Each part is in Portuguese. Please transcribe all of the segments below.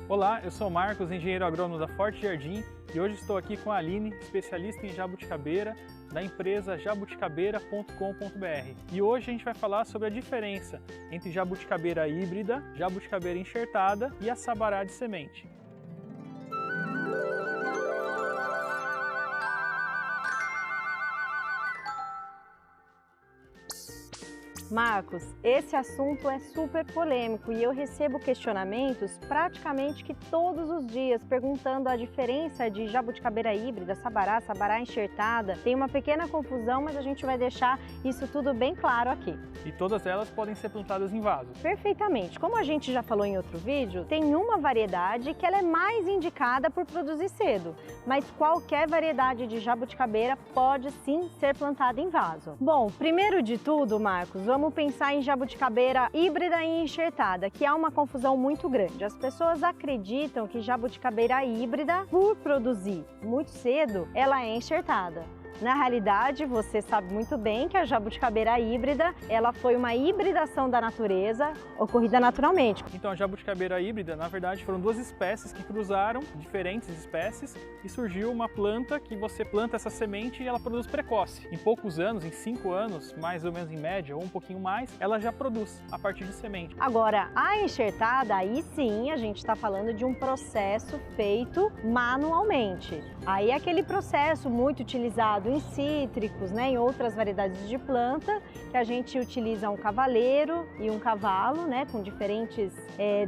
Olá, eu sou o Marcos, engenheiro agrônomo da Forte Jardim, e hoje estou aqui com a Aline, especialista em jabuticabeira, da empresa jabuticabeira.com.br. E hoje a gente vai falar sobre a diferença entre jabuticabeira híbrida, jabuticabeira enxertada e a sabará de semente. Marcos, esse assunto é super polêmico e eu recebo questionamentos praticamente que todos os dias perguntando a diferença de jabuticabeira híbrida, sabará, sabará enxertada. Tem uma pequena confusão, mas a gente vai deixar isso tudo bem claro aqui. E todas elas podem ser plantadas em vaso. Perfeitamente. Como a gente já falou em outro vídeo, tem uma variedade que ela é mais indicada por produzir cedo, mas qualquer variedade de jabuticabeira pode sim ser plantada em vaso. Bom, primeiro de tudo, Marcos, vamos pensar em jabuticabeira híbrida e enxertada, que há uma confusão muito grande. As pessoas acreditam que jabuticabeira híbrida, por produzir muito cedo, ela é enxertada. Na realidade, você sabe muito bem que a jabuticabeira híbrida, ela foi uma hibridação da natureza, ocorrida naturalmente. Então a jabuticabeira híbrida, na verdade, foram duas espécies que cruzaram, diferentes espécies, e surgiu uma planta que você planta essa semente e ela produz precoce. Em poucos anos, em 5 anos, mais ou menos em média, ou um pouquinho mais, ela já produz a partir de semente. Agora, a enxertada, aí sim a gente está falando de um processo feito manualmente. Aí é aquele processo muito utilizado em cítricos, né, em outras variedades de planta, que a gente utiliza um cavaleiro e um cavalo, né, com diferentes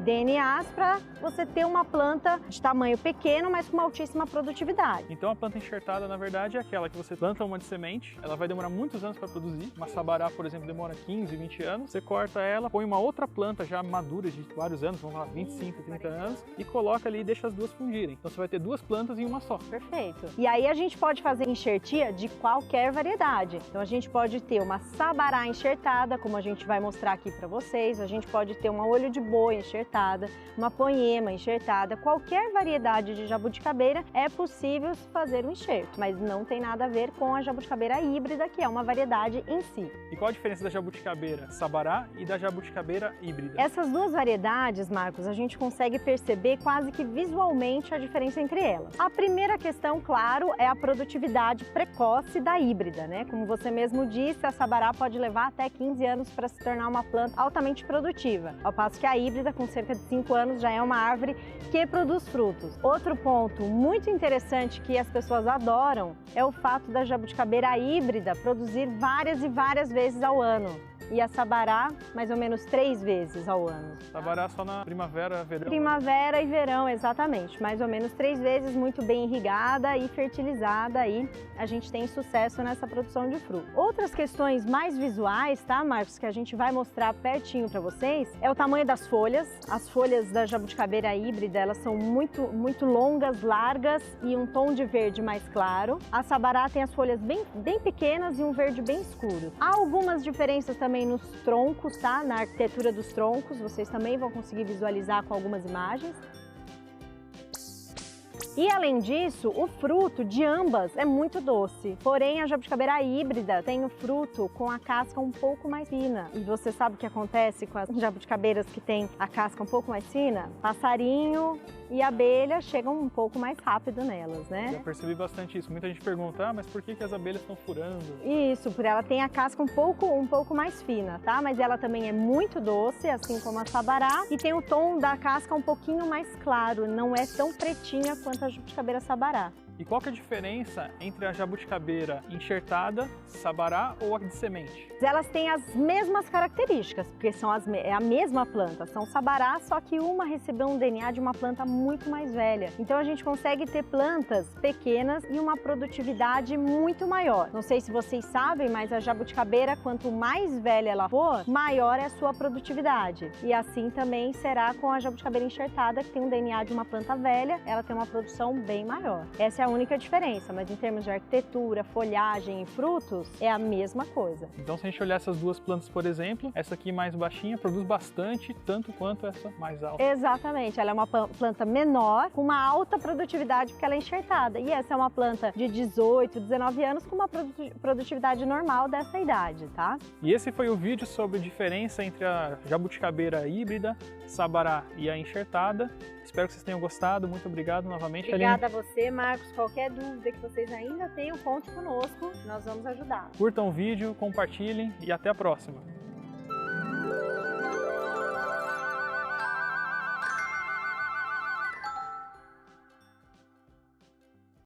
DNAs para você ter uma planta de tamanho pequeno, mas com uma altíssima produtividade. Então a planta enxertada, na verdade, é aquela que você planta uma de semente, ela vai demorar muitos anos para produzir. Uma sabará, por exemplo, demora 15, 20 anos. Você corta ela, põe uma outra planta já madura de vários anos, vamos lá, 25, 30 anos, e coloca ali e deixa as duas fundirem. Então você vai ter duas plantas em uma só. Perfeito. E aí a gente pode fazer enxertia de qualquer variedade. Então a gente pode ter uma sabará enxertada, como a gente vai mostrar aqui para vocês, a gente pode ter uma olho de boi enxertada, uma ponhema enxertada, qualquer variedade de jabuticabeira é possível fazer um enxerto, mas não tem nada a ver com a jabuticabeira híbrida, que é uma variedade em si. E qual a diferença da jabuticabeira sabará e da jabuticabeira híbrida? Essas duas variedades, Marcos, a gente consegue perceber quase que visualmente a diferença entre elas. A primeira questão, claro, é a produtividade precoce da híbrida, né? Como você mesmo disse, a sabará pode levar até 15 anos para se tornar uma planta altamente produtiva, ao passo que a híbrida, com cerca de 5 anos, já é uma árvore que produz frutos. Outro ponto muito interessante que as pessoas adoram é o fato da jabuticabeira híbrida produzir várias e várias vezes ao ano. E a sabará, mais ou menos 3 vezes ao ano. Sabará só na primavera, verão? Primavera e verão, exatamente. Mais ou menos 3 vezes, muito bem irrigada e fertilizada. Aí a gente tem sucesso nessa produção de fruto. Outras questões mais visuais, tá, Marcos, que a gente vai mostrar pertinho para vocês, é o tamanho das folhas. As folhas da jabuticabeira híbrida, elas são muito longas, largas e um tom de verde mais claro. A sabará tem as folhas bem pequenas e um verde bem escuro. Há algumas diferenças também nos troncos, tá? Na arquitetura dos troncos, vocês também vão conseguir visualizar com algumas imagens. E além disso, o fruto de ambas é muito doce. Porém, a jabuticabeira híbrida tem o fruto com a casca um pouco mais fina. E você sabe o que acontece com as jabuticabeiras que tem a casca um pouco mais fina? Passarinho e abelha chegam um pouco mais rápido nelas, né? Já percebi bastante isso. Muita gente pergunta, mas por que as abelhas estão furando? Isso, porque ela tem a casca um pouco mais fina, tá? Mas ela também é muito doce, assim como a sabará, e tem o tom da casca um pouquinho mais claro, não é tão pretinha quanto a jabuticabeira sabará. E qual que é a diferença entre a jabuticabeira enxertada, sabará ou a de semente? Elas têm as mesmas características, porque é a mesma planta, são sabará, só que uma recebeu um DNA de uma planta muito mais velha. Então a gente consegue ter plantas pequenas e uma produtividade muito maior. Não sei se vocês sabem, mas a jabuticabeira, quanto mais velha ela for, maior é a sua produtividade. E assim também será com a jabuticabeira enxertada, que tem um DNA de uma planta velha, ela tem uma produção bem maior. Essa é a única diferença, mas em termos de arquitetura, folhagem e frutos, é a mesma coisa. Então, se a gente olhar essas duas plantas, por exemplo, essa aqui mais baixinha produz bastante, tanto quanto essa mais alta. Exatamente, ela é uma planta menor, com uma alta produtividade porque ela é enxertada. E essa é uma planta de 18, 19 anos com uma produtividade normal dessa idade, tá? E esse foi o vídeo sobre a diferença entre a jabuticabeira híbrida, sabará e a enxertada. Espero que vocês tenham gostado. Muito obrigado novamente, Obrigada Aline. a você, Marcos. Qualquer dúvida que vocês ainda tenham, conte conosco, nós vamos ajudar. Curtam o vídeo, compartilhem e até a próxima.